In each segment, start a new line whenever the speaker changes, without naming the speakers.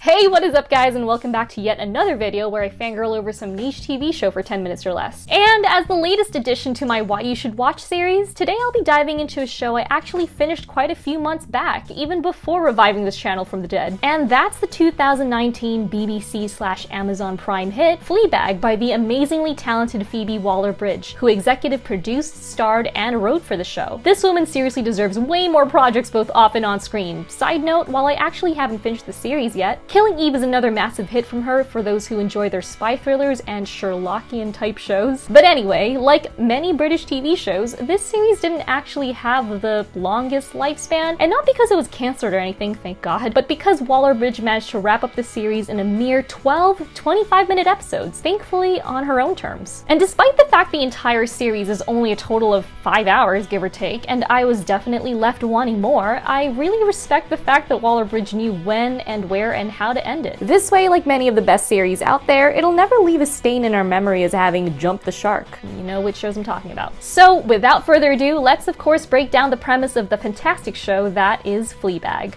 Hey, what is up guys, and welcome back to yet another video where I fangirl over some niche TV show for 10 minutes or less. And as the latest addition to my Why You Should Watch series, today I'll be diving into a show I actually finished quite a few months back, even before reviving this channel from the dead. And that's the 2019 BBC/Amazon Prime hit, Fleabag, by the amazingly talented Phoebe Waller-Bridge, who executive produced, starred, and wrote for the show. This woman seriously deserves way more projects both off and on screen. Side note, while I actually haven't finished the series yet, Killing Eve is another massive hit from her for those who enjoy their spy thrillers and Sherlockian type shows. But anyway, like many British TV shows, this series didn't actually have the longest lifespan, and not because it was cancelled or anything, thank God, but because Waller-Bridge managed to wrap up the series in a mere 12 25-minute episodes, thankfully on her own terms. And despite the fact the entire series is only a total of 5 hours, give or take, and I was definitely left wanting more, I really respect the fact that Waller-Bridge knew when and where and how to end it. This way, like many of the best series out there, it'll never leave a stain in our memory as having jumped the shark. You know which shows I'm talking about. So without further ado, let's of course break down the premise of the fantastic show that is Fleabag.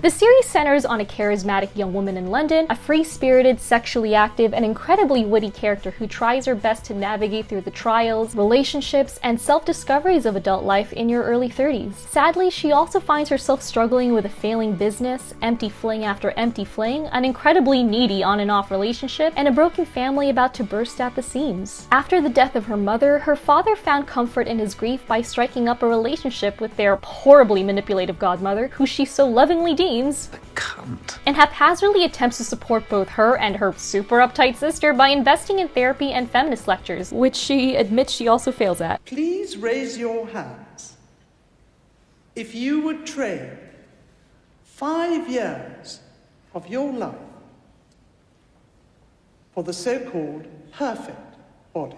The series centers on a charismatic young woman in London, a free-spirited, sexually active, and incredibly witty character who tries her best to navigate through the trials, relationships, and self-discoveries of adult life in your early 30s. Sadly, she also finds herself struggling with a failing business, empty fling after empty fling, an incredibly needy on and off relationship, and a broken family about to burst at the seams. After the death of her mother, her father found comfort in his grief by striking up a relationship with their horribly manipulative godmother, who she so lovingly deems the cunt, and haphazardly attempts to support both her and her super uptight sister by investing in therapy and feminist lectures, which she admits she also fails at.
Please raise your hands if you would trade 5 years of your life for the so-called perfect body.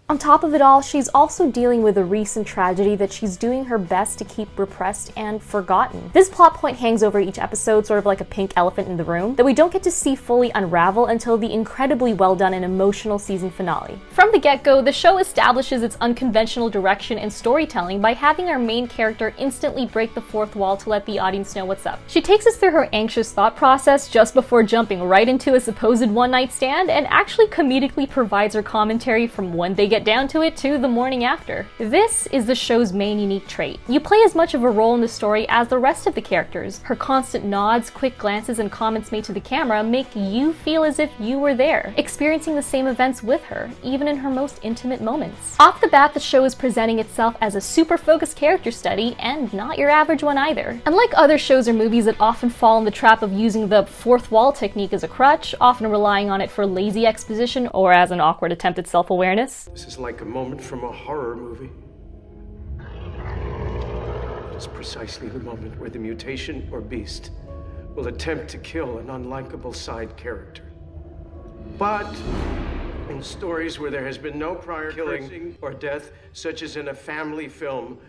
On top of it all, she's also dealing with a recent tragedy that she's doing her best to keep repressed and forgotten. This plot point hangs over each episode, sort of like a pink elephant in the room, that we don't get to see fully unravel until the incredibly well done and emotional season finale. From the get-go, the show establishes its unconventional direction and storytelling by having our main character instantly break the fourth wall to let the audience know what's up. She takes us through her anxious thought process just before jumping right into a supposed one-night stand, and actually comedically provides her commentary from when they get down to it to the morning after. This is the show's main unique trait. You play as much of a role in the story as the rest of the characters. Her constant nods, quick glances, and comments made to the camera make you feel as if you were there, experiencing the same events with her, even in her most intimate moments. Off the bat, the show is presenting itself as a super focused character study, and not your average one either. Unlike other shows or movies that often fall in the trap of using the fourth wall technique as a crutch, often relying on it for lazy exposition or as an awkward attempt at self-awareness.
This is like a moment from a horror movie. It's precisely the moment where the mutation or beast will attempt to kill an unlikable side character. But in stories where there has been no prior killing or death, such as in a family film,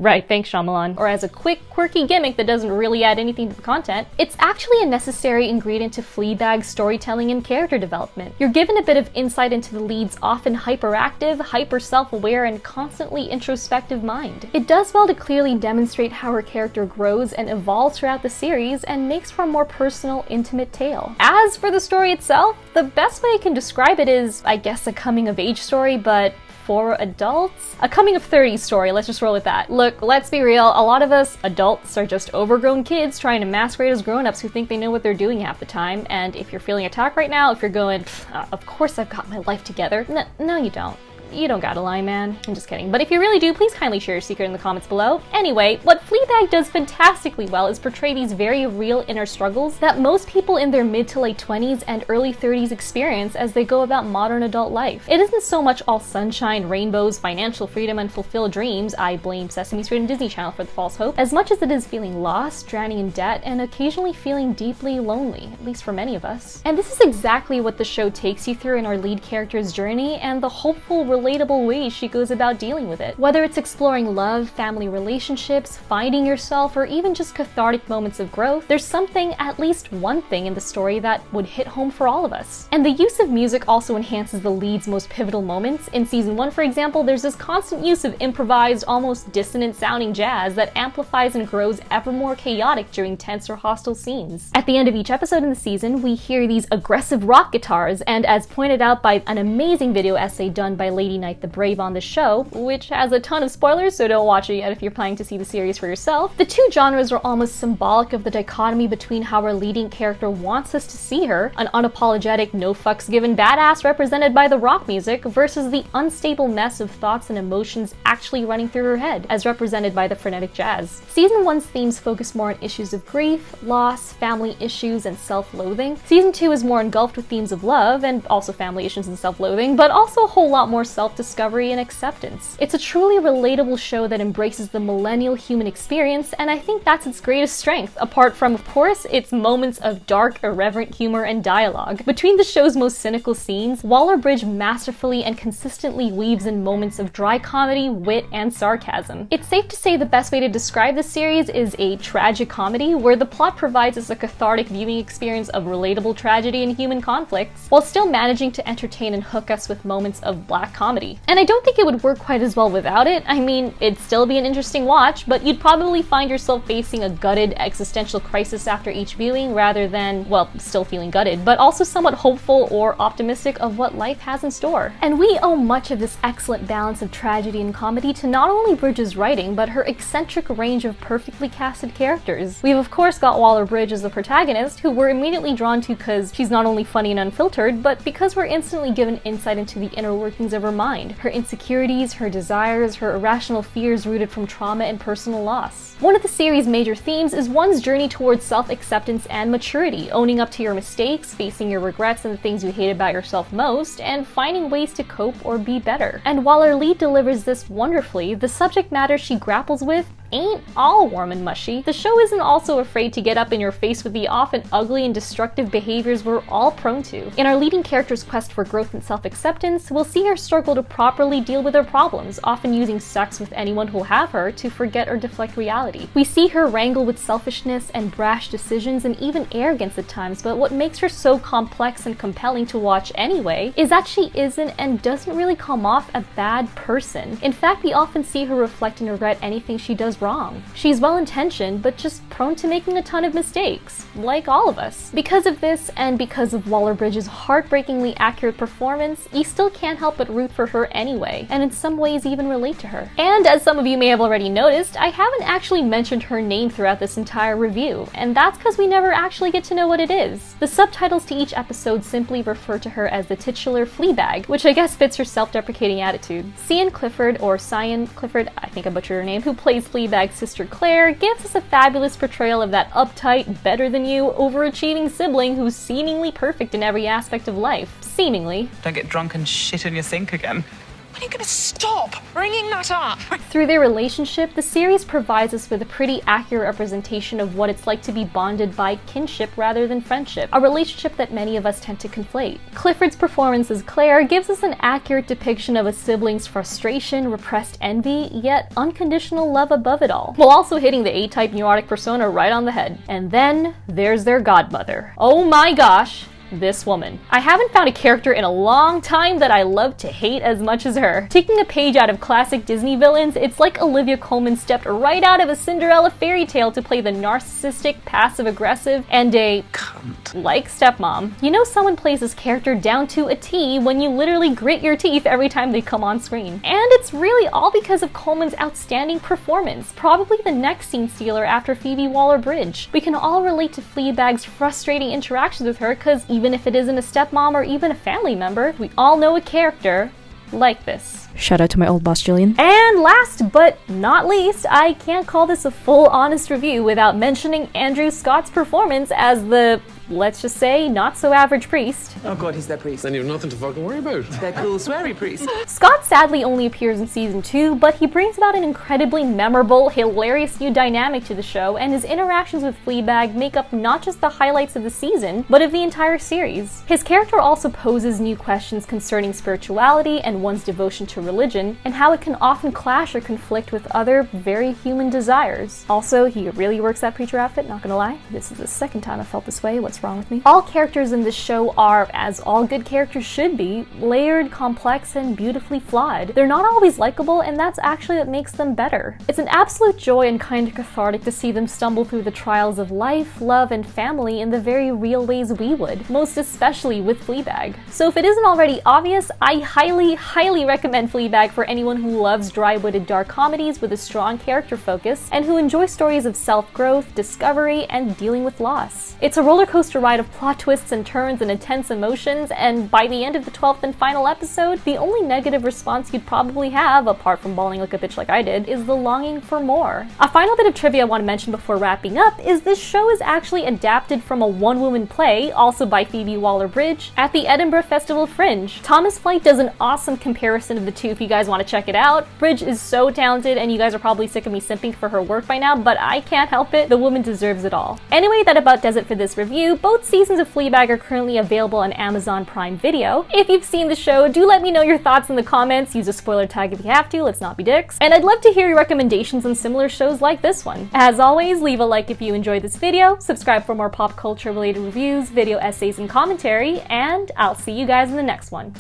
Right, thanks Shyamalan. Or as a quick, quirky gimmick that doesn't really add anything to the content, it's actually a necessary ingredient to Fleabag's storytelling and character development. You're given a bit of insight into the lead's often hyperactive, hyper-self-aware, and constantly introspective mind. It does well to clearly demonstrate how her character grows and evolves throughout the series and makes for a more personal, intimate tale. As for the story itself, the best way I can describe it is, I guess, a coming-of-age story, but for adults? A coming-of-30s story, let's just roll with that. Look, let's be real, a lot of us adults are just overgrown kids trying to masquerade as grown-ups who think they know what they're doing half the time, and if you're feeling attacked right now, if you're going, of course I've got my life together, no you don't. You don't gotta lie, man. I'm just kidding. But if you really do, please kindly share your secret in the comments below. Anyway, what Fleabag does fantastically well is portray these very real inner struggles that most people in their mid to late 20s and early 30s experience as they go about modern adult life. It isn't so much all sunshine, rainbows, financial freedom, and fulfilled dreams — I blame Sesame Street and Disney Channel for the false hope — as much as it is feeling lost, drowning in debt, and occasionally feeling deeply lonely, at least for many of us. And this is exactly what the show takes you through in our lead character's journey, and the hopeful
relatable ways she goes about dealing with it. Whether it's exploring love, family relationships, finding yourself, or even just cathartic moments of growth, there's something, at least one thing in the story that would hit home for all of us. And the use of music also enhances the lead's most pivotal moments. In season 1, for example, there's this constant use of improvised, almost dissonant sounding jazz that amplifies and grows ever more chaotic during tense or hostile scenes. At the end of each episode in the season, we hear these aggressive rock guitars, and as pointed out by an amazing video essay done by Ladyknightthebrave on the show, which has a ton of spoilers, so don't watch it yet if you're planning to see the series for yourself, the two genres are almost symbolic of the dichotomy between how our leading character wants us to see her, an unapologetic, no fucks given badass represented by the rock music, versus the unstable mess of thoughts and emotions actually running through her head, as represented by the frenetic jazz. Season 1's themes focus more on issues of grief, loss, family issues, and self-loathing. Season 2 is more engulfed with themes of love, and also family issues and self-loathing, but also a whole lot more self-discovery and acceptance. It's a truly relatable show that embraces the millennial human experience, and I think that's its greatest strength, apart from, of course, its moments of dark, irreverent humor and dialogue. Between the show's most cynical scenes, Waller-Bridge masterfully and consistently weaves in moments of dry comedy, wit, and sarcasm. It's safe to say the best way to describe this series is a tragic comedy, where the plot provides us a cathartic viewing experience of relatable tragedy and human conflicts, while still managing to entertain and hook us with moments of black comedy. And I don't think it would work quite as well without it. I mean, it'd still be an interesting watch, but you'd probably find yourself facing a gutted existential crisis after each viewing, rather than, well, still feeling gutted, but also somewhat hopeful or optimistic of what life has in store. And we owe much of this excellent balance of tragedy and comedy to not only Bridge's writing, but her eccentric range of perfectly casted characters. We've of course got Waller-Bridge as the protagonist, who we're immediately drawn to because she's not only funny and unfiltered, but because we're instantly given insight into the inner workings of her mind, her insecurities, her desires, her irrational fears rooted from trauma and personal loss. One of the series' major themes is one's journey towards self-acceptance and maturity, owning up to your mistakes, facing your regrets and the things you hate about yourself most, and finding ways to cope or be better. And while our lead delivers this wonderfully, the subject matter she grapples with ain't all warm and mushy. The show isn't also afraid to get up in your face with the often ugly and destructive behaviors we're all prone to. In our leading character's quest for growth and self-acceptance, we'll see her struggle to properly deal with her problems, often using sex with anyone who'll have her to forget or deflect reality. We see her wrangle with selfishness and brash decisions and even arrogance at times, but what makes her so complex and compelling to watch anyway is that she isn't and doesn't really come off a bad person. In fact, we often see her reflect and regret anything she does wrong. She's well-intentioned, but just prone to making a ton of mistakes, like all of us. Because of this, and because of Waller-Bridge's heartbreakingly accurate performance, you still can't help but root for her anyway, and in some ways even relate to her. And as some of you may have already noticed, I haven't actually mentioned her name throughout this entire review, and that's because we never actually get to know what it is. The subtitles to each episode simply refer to her as the titular Fleabag, which I guess fits her self-deprecating attitude. Cian Clifford, or Cian Clifford, I think I butchered her name, who plays Fleabag's sister Claire, gives us a fabulous portrayal of that uptight, better-than-you, overachieving sibling who's seemingly perfect in every aspect of life. Seemingly.
Don't get drunk and shit in your sink again. When are you gonna stop bringing that up?
Through their relationship, the series provides us with a pretty accurate representation of what it's like to be bonded by kinship rather than friendship, a relationship that many of us tend to conflate. Clifford's performance as Claire gives us an accurate depiction of a sibling's frustration, repressed envy, yet unconditional love above it all, while also hitting the A-type neurotic persona right on the head. And then there's their godmother. Oh my gosh! This woman. I haven't found a character in a long time that I love to hate as much as her. Taking a page out of classic Disney villains, it's like Olivia Colman stepped right out of a Cinderella fairy tale to play the narcissistic, passive-aggressive, and a cunt-like stepmom. You know someone plays this character down to a T when you literally grit your teeth every time they come on screen. And it's really all because of Colman's outstanding performance, probably the next scene stealer after Phoebe Waller-Bridge. We can all relate to Fleabag's frustrating interactions with her because even if it isn't a stepmom or even a family member, we all know a character like this.
Shout out to my old boss, Jillian.
And last but not least, I can't call this a full honest review without mentioning Andrew Scott's performance as the let's just say, not so average priest.
Oh god, he's their priest.
Then you have nothing to fucking worry about.
Their cool, sweary priest.
Scott sadly only appears in season 2, but he brings about an incredibly memorable, hilarious new dynamic to the show, and his interactions with Fleabag make up not just the highlights of the season, but of the entire series. His character also poses new questions concerning spirituality and one's devotion to religion, and how it can often clash or conflict with other very human desires. Also, he really works that preacher outfit, not gonna lie. This is the second time I felt this way, what's wrong with me? All characters in this show are, as all good characters should be, layered, complex, and beautifully flawed. They're not always likable, and that's actually what makes them better. It's an absolute joy and kind of cathartic to see them stumble through the trials of life, love, and family in the very real ways we would, most especially with Fleabag. So if it isn't already obvious, I highly recommend Fleabag for anyone who loves dry-witted dark comedies with a strong character focus, and who enjoy stories of self-growth, discovery, and dealing with loss. It's a roller coaster ride of plot twists and turns and intense emotions, and by the end of the 12th and final episode, the only negative response you'd probably have, apart from bawling like a bitch like I did, is the longing for more. A final bit of trivia I want to mention before wrapping up is this show is actually adapted from a one-woman play, also by Phoebe Waller-Bridge, at the Edinburgh Festival Fringe. Thomas Flight does an awesome comparison of the two if you guys want to check it out. Bridge is so talented, and you guys are probably sick of me simping for her work by now, but I can't help it. The woman deserves it all. Anyway, that about does it for this review. Both seasons of Fleabag are currently available on Amazon Prime Video. If you've seen the show, do let me know your thoughts in the comments. Use a spoiler tag if you have to, let's not be dicks. And I'd love to hear your recommendations on similar shows like this one. As always, leave a like if you enjoyed this video, subscribe for more pop culture related reviews, video essays, and commentary, and I'll see you guys in the next one.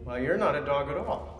Well, you're not a dog at all.